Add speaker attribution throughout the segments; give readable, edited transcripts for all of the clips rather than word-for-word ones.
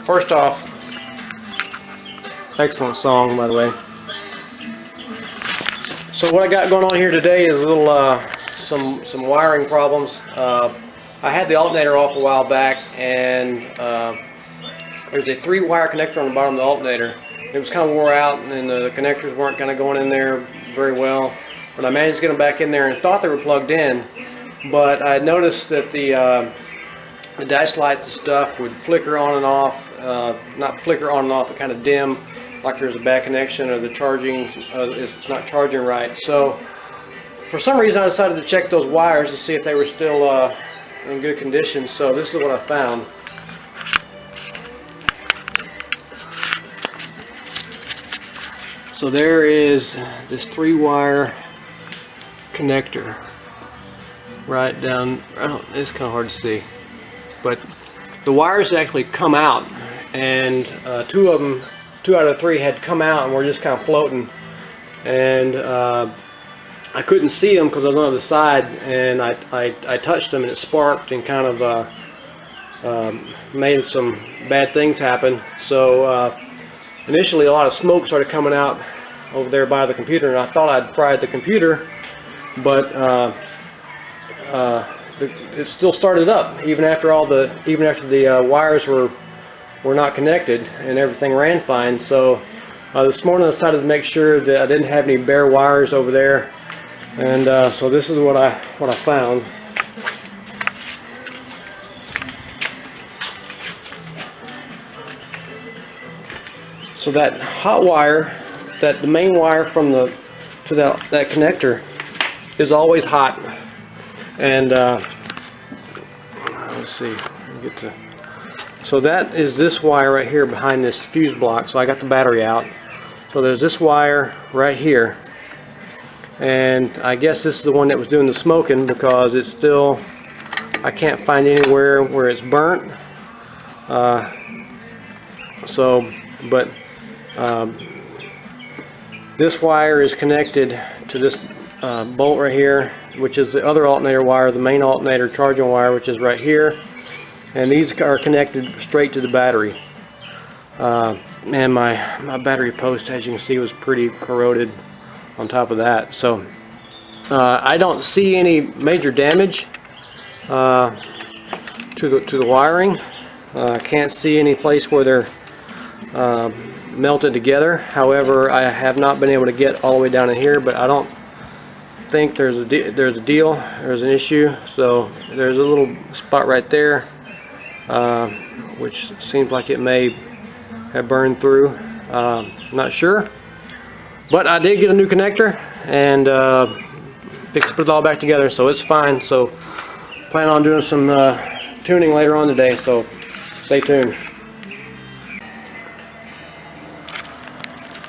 Speaker 1: First off, excellent song, by the way. So what I got going on here today is a little some wiring problems. I had the alternator off a while back, and there's a 3-wire connector on the bottom of the alternator. It was kind of wore out, and the connectors weren't kind of going in there very well. But I managed to get them back in there and thought they were plugged in. But I noticed that the dash lights and stuff would flicker on and off. Not flicker on and off, but kind of dim, like there's a bad connection or the charging it's not charging right. So for some reason I decided to check those wires to see if they were still in good condition. So this is what I found. So there is this 3-wire connector right down. It's kind of hard to see, but the wires actually come out, and 2 out of 3 had come out and were just kind of floating, and I couldn't see them because I was on the side, and I touched them and it sparked and kind of made some bad things happen. So initially a lot of smoke started coming out over there by the computer, and I thought I'd fried the computer, but it still started up even after the wires were not connected and everything ran fine. So this morning I decided to make sure that I didn't have any bare wires over there, and so this is what I found. So that hot wire, the main wire from that connector, is always hot. And let's see, so that is this wire right here behind this fuse block. So I got the battery out. So there's this wire right here, and I guess this is the one that was doing the smoking, because it's still, I can't find anywhere where it's burnt. But this wire is connected to this bolt right here, which is the other alternator wire, the main alternator charging wire, which is right here, and these are connected straight to the battery. And my battery post, as you can see, was pretty corroded on top of that. So I don't see any major damage to the wiring. I can't see any place where they're melted together. However, I have not been able to get all the way down in here, but I don't think there's an issue. So there's a little spot right there, which seems like it may have burned through. Not sure, but I did get a new connector and put it all back together, so it's fine. So plan on doing some tuning later on today, so stay tuned.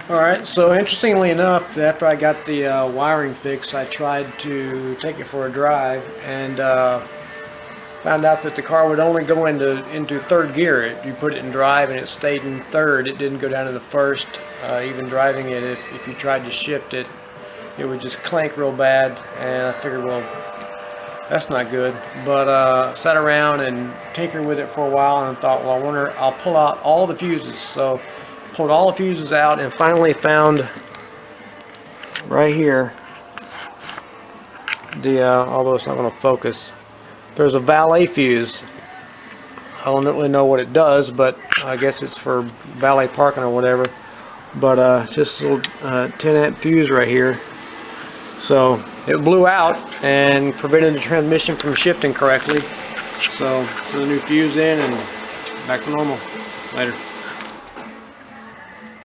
Speaker 1: Alright, so interestingly enough, after I got the wiring fixed, I tried to take it for a drive, and found out that the car would only go into third gear. You put it in drive and it stayed in third. It didn't go down to the first. Even driving it, if you tried to shift it, it would just clank real bad, and I figured, well, that's not good. But sat around and tinkered with it for a while and thought, well, I wonder, I'll pull out all the fuses. So pulled all the fuses out and finally found right here although it's not going to focus, there's a valet fuse. I don't really know what it does, but I guess it's for valet parking or whatever. But just a little 10 amp fuse right here. So it blew out and prevented the transmission from shifting correctly. So put a new fuse in and back to normal. Later.